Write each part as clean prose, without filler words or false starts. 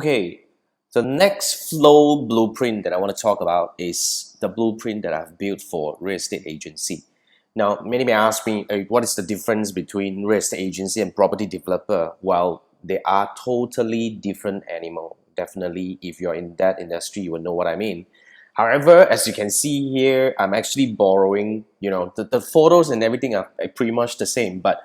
Okay, the next flow blueprint that I want to talk about is the blueprint that I've built for real estate agency. Now, many may ask me, what is the difference between real estate agency and property developer? Well, they are totally different animal. Definitely, if you're in that industry, you will know what I mean. However, as you can see here, I'm actually borrowing, the photos and everything are pretty much the same. But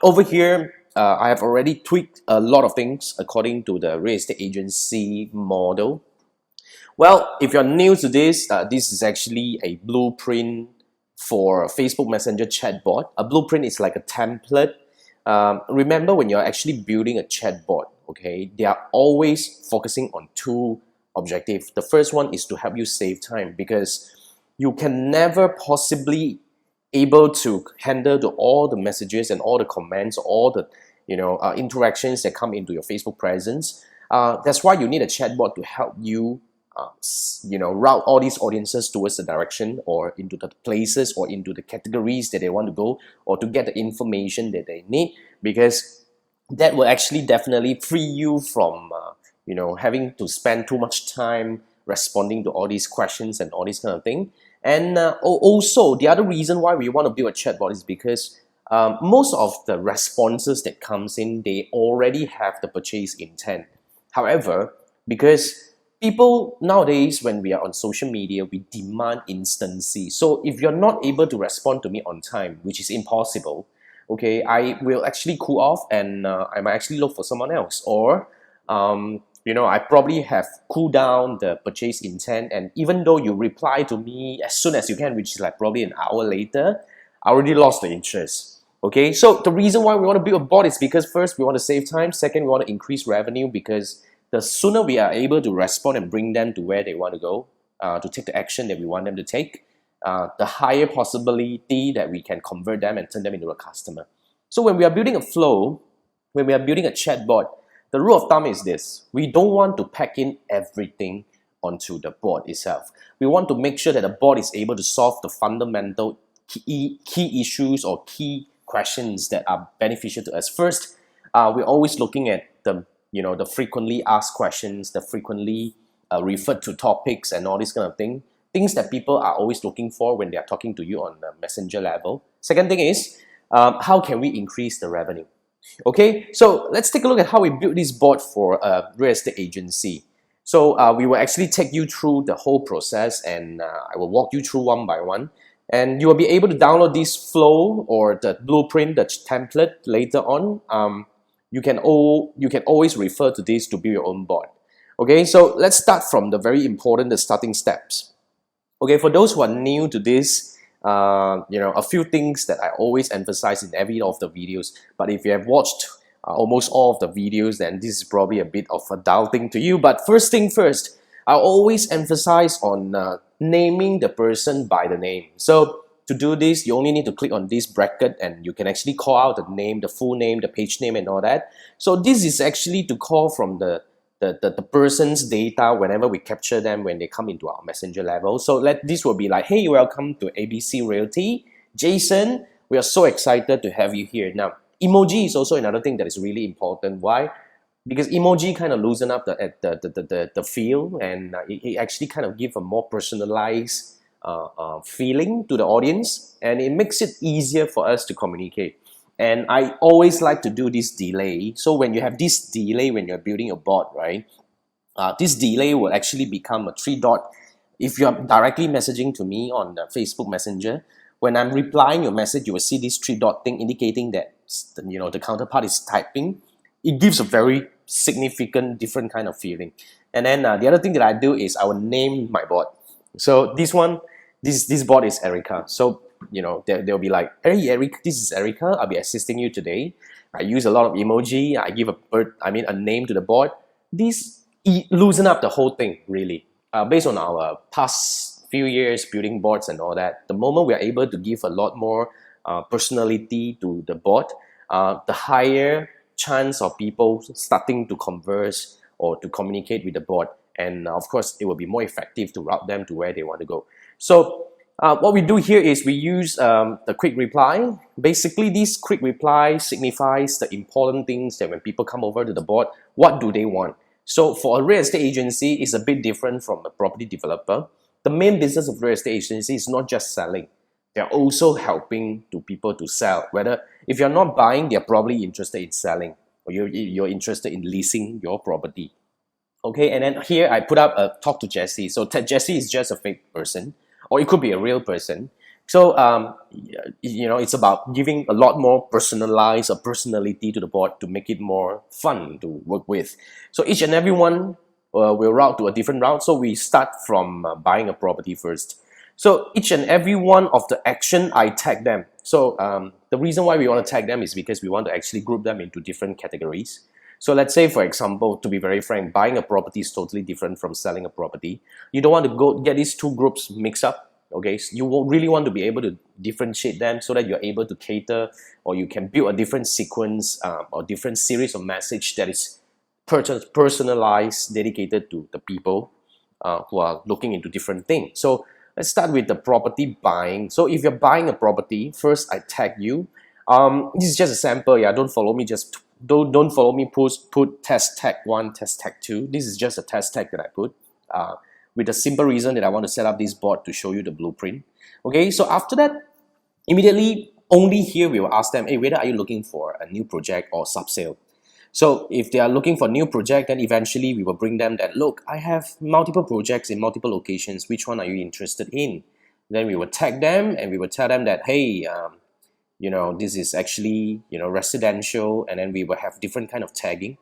over here, I have already tweaked a lot of things according to the real estate agency model. Well, if you're new to this, this is actually a blueprint for Facebook Messenger chatbot. A blueprint is like a template. Remember, when you're actually building a chatbot, okay, they are always focusing on two objectives. The first one is to help you save time, because you can never possibly able to handle all the messages and all the comments, all the interactions that come into your Facebook presence. That's why you need a chatbot to help you route all these audiences towards the direction or into the places or into the categories that they want to go, or to get the information that they need, because that will actually definitely free you from having to spend too much time responding to all these questions and all this kind of thing. And also, the other reason why we want to build a chatbot is because most of the responses that comes in, they already have the purchase intent. However, because people nowadays, when we are on social media, we demand instancy. So if you're not able to respond to me on time, which is impossible, okay, I will actually cool off and I might actually look for someone else. Or I probably have cooled down the purchase intent, and even though you reply to me as soon as you can, which is like probably an hour later, I already lost the interest. Okay, so the reason why we want to build a bot is because first, we want to save time. Second, we want to increase revenue, because the sooner we are able to respond and bring them to where they want to go, to take the action that we want them to take, the higher possibility that we can convert them and turn them into a customer. So when we are building a flow, when we are building a chatbot, the rule of thumb is this: we don't want to pack in everything onto the bot itself. We want to make sure that the bot is able to solve the fundamental key issues or key questions that are beneficial to us. First, we're always looking at the frequently asked questions, the frequently referred to topics, and all this kind of things that people are always looking for when they are talking to you on the messenger level. Second thing is, how can we increase the revenue? Okay, so let's take a look at how we built this bot for a real estate agency. So we will actually take you through the whole process, and I will walk you through one by one. And you will be able to download this flow or the blueprint, the template later on. You can always refer to this to build your own bot. Okay, so let's start from the very important, the starting steps. Okay, for those who are new to this, a few things that I always emphasize in every of the videos. But if you have watched almost all of the videos, then this is probably a bit of adulting to you. But first thing first, I always emphasize on naming the person by the name. So to do this, you only need to click on this bracket, and you can actually call out the name, the full name, the page name, and all that. So this is actually to call from the person's data whenever we capture them when they come into our messenger level. So this will be like, hey, welcome to ABC Realty. Jason, we are so excited to have you here. Now, emoji is also another thing that is really important. Why? Because emoji kind of loosen up the feel, and it actually kind of give a more personalized feeling to the audience, and it makes it easier for us to communicate. And I always like to do this delay. So when you have this delay when you're building a bot, right? This delay will actually become a 3-dot. If you're directly messaging to me on the Facebook Messenger, when I'm replying your message, you will see this 3-dot thing indicating that the counterpart is typing. It gives a very significant, different kind of feeling. And then the other thing that I do is I will name my bot. So this bot is Erica. So they'll be like, hey Eric, this is Erica, I'll be assisting you today. I use a lot of emoji, I give a name to the bot. These loosen up the whole thing, really. Based on our past few years building bots and all that, the moment we are able to give a lot more personality to the bot, the higher chance of people starting to converse or to communicate with the bot, and of course it will be more effective to route them to where they want to go. So what we do here is we use the quick reply. Basically, this quick reply signifies the important things that when people come over to the bot, what do they want? So for a real estate agency, it's a bit different from a property developer. The main business of real estate agency is not just selling. They're also helping to people to sell. Whether if you're not buying, they're probably interested in selling, or you're interested in leasing your property. Okay, and then here I put up a talk to Jesse. So Jesse is just a fake person, or it could be a real person. So it's about giving a lot more personalized or personality to the bot to make it more fun to work with. So each and every one will route to a different route. So we start from buying a property first. So each and every one of the action, I tag them. So the reason why we want to tag them is because we want to actually group them into different categories. So let's say, for example, to be very frank, buying a property is totally different from selling a property. You don't want to go get these two groups mixed up. Okay, so you will really want to be able to differentiate them so that you're able to cater, or you can build a different sequence or different series of message that is personalized, dedicated to the people who are looking into different things. So let's start with the property buying. So if you're buying a property, first I tag you. This is just a sample. Yeah, don't follow me. Just don't follow me. Put test tag 1, test tag 2. This is just a test tag that I put. With the simple reason that I want to set up this bot to show you the blueprint. Okay, so after that, immediately only here we will ask them, hey, whether are you looking for a new project or sub-sale? So if they are looking for a new project, then eventually we will bring them that, look, I have multiple projects in multiple locations. Which one are you interested in? Then we will tag them and we will tell them that, hey, this is actually, residential, and then we will have different kind of tagging.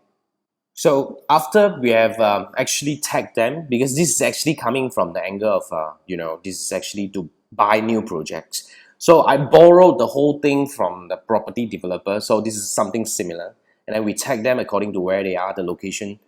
So after we have actually tagged them, because this is actually coming from the angle of, this is actually to buy new projects. So I borrowed the whole thing from the property developer. So this is something similar. And then we tag them according to where they are, the location.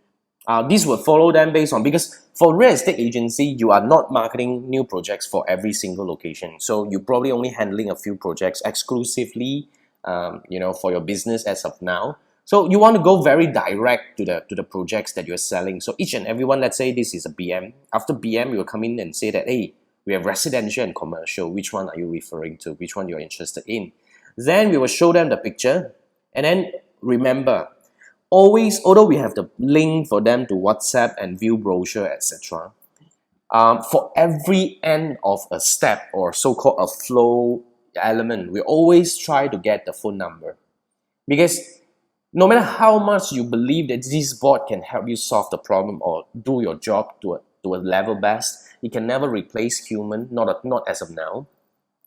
This will follow them based on, because for real estate agency, you are not marketing new projects for every single location. So you're probably only handling a few projects exclusively, for your business as of now. So you want to go very direct to the projects that you're selling. So each and every one, let's say this is a BM. After BM, you will come in and say that, hey, we have residential and commercial. Which one are you referring to? Which one you're interested in? Then we will show them the picture. And then remember, always, although we have the link for them to WhatsApp and view brochure, etc., for every end of a step or so-called a flow element, we always try to get the phone number. Because no matter how much you believe that this bot can help you solve the problem or do your job to a level best, it can never replace human, not as of now.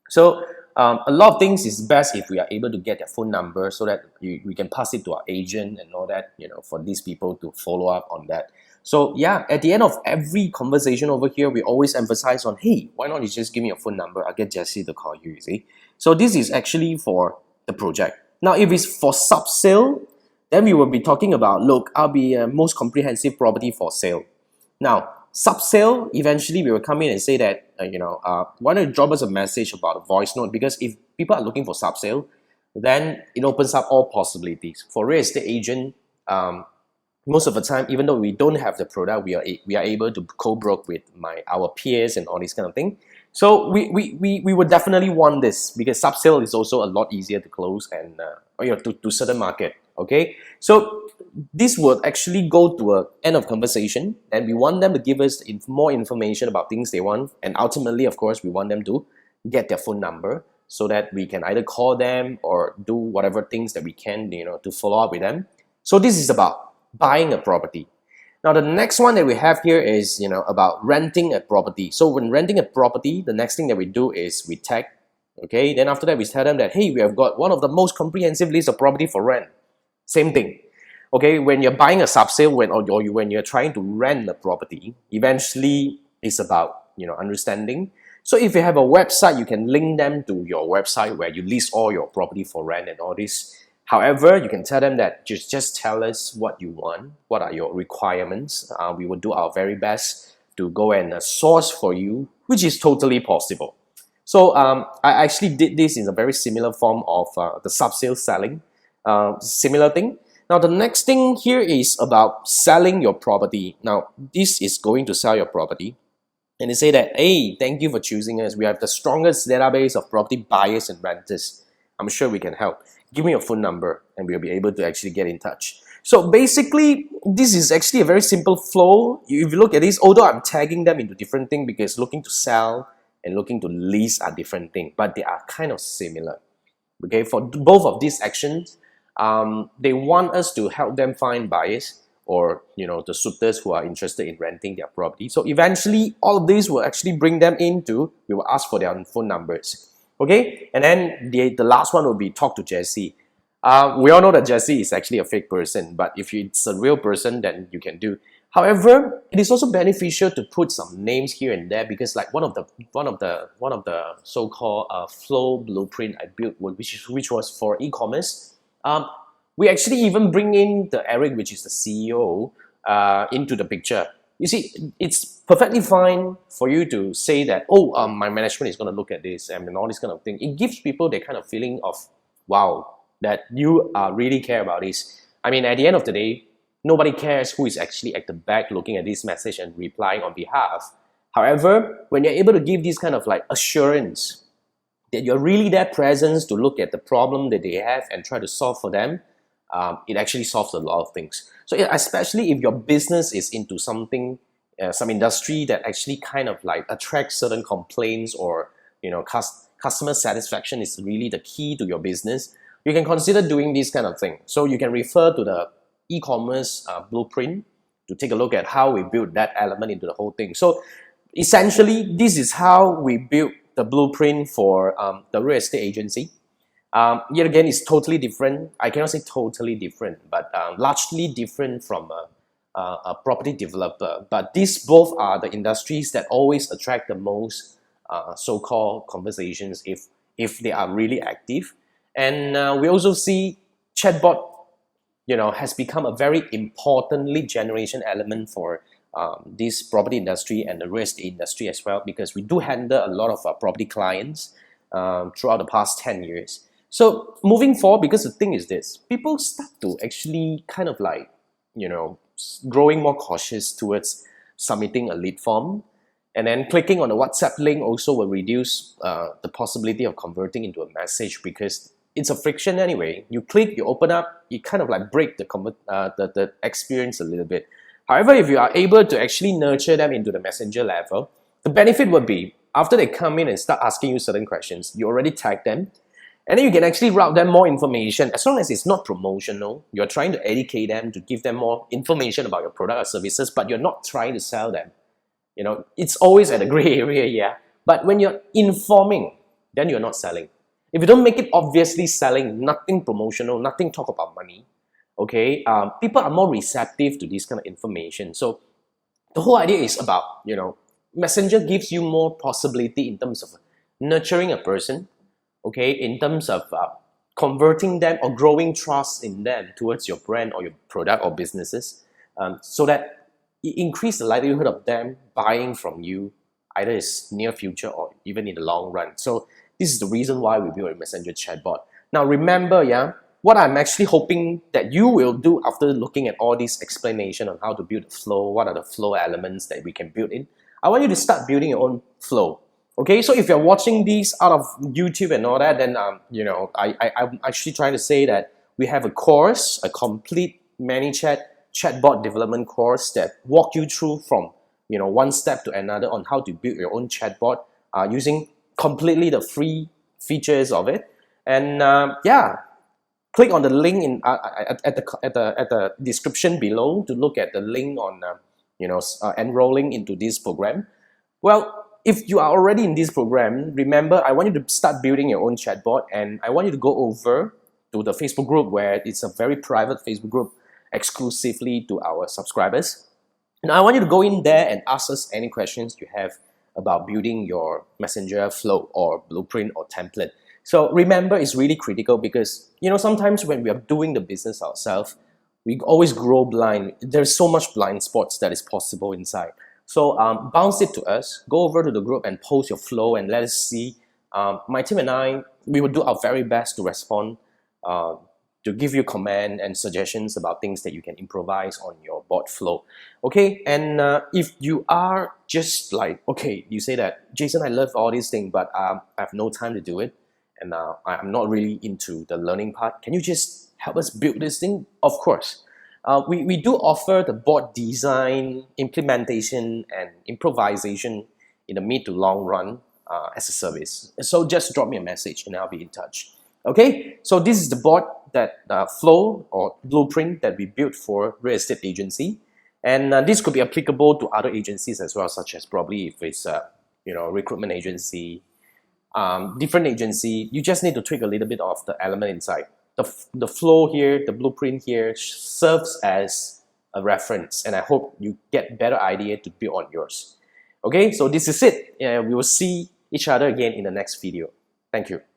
So a lot of things is best if we are able to get their phone number so that we can pass it to our agent and all that, for these people to follow up on that. So yeah, at the end of every conversation over here, we always emphasize on, hey, why not you just give me your phone number? I'll get Jesse to call you, see? So this is actually for the project. Now, if it's for sub-sale, then we will be talking about, look, I'll be a most comprehensive property for sale. Now, sub-sale, eventually we will come in and say that, why don't you drop us a message about a voice note? Because if people are looking for sub-sale, then it opens up all possibilities. For real estate agent, most of the time, even though we don't have the product, we are able to co-broke with our peers and all this kind of thing. So we would definitely want this, because sub-sale is also a lot easier to close and to certain market. Okay, so this would actually go to an end of conversation, and we want them to give us more information about things they want, and ultimately, of course, we want them to get their phone number so that we can either call them or do whatever things that we can, to follow up with them. So this is about buying a property. Now the next one that we have here is about renting a property. So when renting a property, the next thing that we do is we tag. Okay, then after that we tell them that, hey, we have got one of the most comprehensive list of property for rent. Same thing. Okay, when you're buying a sub-sale, when you're trying to rent a property, eventually it's about understanding. So if you have a website, you can link them to your website where you list all your property for rent and all this. However, you can tell them that just tell us what you want, what are your requirements. We will do our very best to go and source for you, which is totally possible. So I actually did this in a very similar form of the sub-sale selling. Similar thing. Now the next thing here is about selling your property. Now this is going to sell your property, and they say that, hey, thank you for choosing us. We have the strongest database of property buyers and renters. I'm sure we can help. Give me your phone number and we'll be able to actually get in touch. So basically, this is actually a very simple flow. If you look at this, although I'm tagging them into different things because looking to sell and looking to lease are different things, but they are kind of similar. Okay, for both of these actions, they want us to help them find buyers or the suitors who are interested in renting their property. So eventually, all of these will actually bring them into. We will ask for their phone numbers. Okay, and then the last one will be talk to Jesse. We all know that Jesse is actually a fake person, but if it's a real person, then you can do. However, it is also beneficial to put some names here and there because, like one of the so-called flow blueprint I built, which was for e-commerce. We actually even bring in the Eric, which is the CEO, into the picture. You see, it's perfectly fine for you to say that, oh, my management is going to look at this and all this kind of thing. It gives people that kind of feeling of, wow, that you really care about this. I mean, at the end of the day, nobody cares who is actually at the back looking at this message and replying on behalf. However, when you're able to give this kind of like assurance that you're really there present to look at the problem that they have and try to solve for them, it actually solves a lot of things. So especially if your business is into something, some industry that actually kind of like attracts certain complaints or customer satisfaction is really the key to your business, you can consider doing this kind of thing. So you can refer to the e-commerce blueprint to take a look at how we build that element into the whole thing. So essentially, this is how we build the blueprint for the real estate agency. Yet again, it's totally different. I cannot say totally different, but largely different from a property developer. But these both are the industries that always attract the most so-called conversations if they are really active. And we also see chatbot, has become a very important lead generation element for this property industry and the real estate industry as well, because we do handle a lot of property clients throughout the past 10 years. So moving forward, because the thing is this, people start to actually kind of like, growing more cautious towards submitting a lead form. And then clicking on the WhatsApp link also will reduce the possibility of converting into a message because it's a friction anyway. You click, you open up, you kind of like break the experience a little bit. However, if you are able to actually nurture them into the messenger level, the benefit would be after they come in and start asking you certain questions, you already tag them, and then you can actually route them more information. As long as it's not promotional, you're trying to educate them to give them more information about your product or services, but you're not trying to sell them. It's always at a gray area, yeah. But when you're informing, then you're not selling. If you don't make it obviously selling, nothing promotional, nothing talk about money, okay, people are more receptive to this kind of information. So the whole idea is about, Messenger gives you more possibility in terms of nurturing a person, okay, in terms of converting them or growing trust in them towards your brand or your product or businesses, so that it increases the likelihood of them buying from you, either in near future or even in the long run. So this is the reason why we build a messenger chatbot. Now remember, what I'm actually hoping that you will do after looking at all this explanation on how to build a flow, what are the flow elements that we can build in, I want you to start building your own flow. Okay, so if you're watching these out of YouTube and all that, then I'm actually trying to say that we have a course, a complete chatbot development course that walk you through from one step to another on how to build your own chatbot using completely the free features of it. And click on the link at the description below to look at the link on enrolling into this program. Well, if you are already in this program, remember, I want you to start building your own chatbot, and I want you to go over to the Facebook group where it's a very private Facebook group exclusively to our subscribers. And I want you to go in there and ask us any questions you have about building your messenger flow or blueprint or template. So remember, it's really critical because sometimes when we are doing the business ourselves, we always grow blind. There's so much blind spots that is possible inside. So bounce it to us, go over to the group and post your flow and let us see. My team and I, we will do our very best to respond, to give you comment and suggestions about things that you can improvise on your bot flow. Okay, and if you are just like, okay, you say that, Jason, I love all these things, but I have no time to do it, and I'm not really into the learning part. Can you just help us build this thing? Of course. We do offer the board design, implementation, and improvisation in the mid to long run as a service. So just drop me a message and I'll be in touch. Okay, so this is the board that flow or blueprint that we built for real estate agency. And this could be applicable to other agencies as well, such as probably if it's recruitment agency, different agency. You just need to tweak a little bit of the element inside. The flow here, the blueprint here serves as a reference, and I hope you get better idea to build on yours. Okay, so this is it. We will see each other again in the next video. Thank you.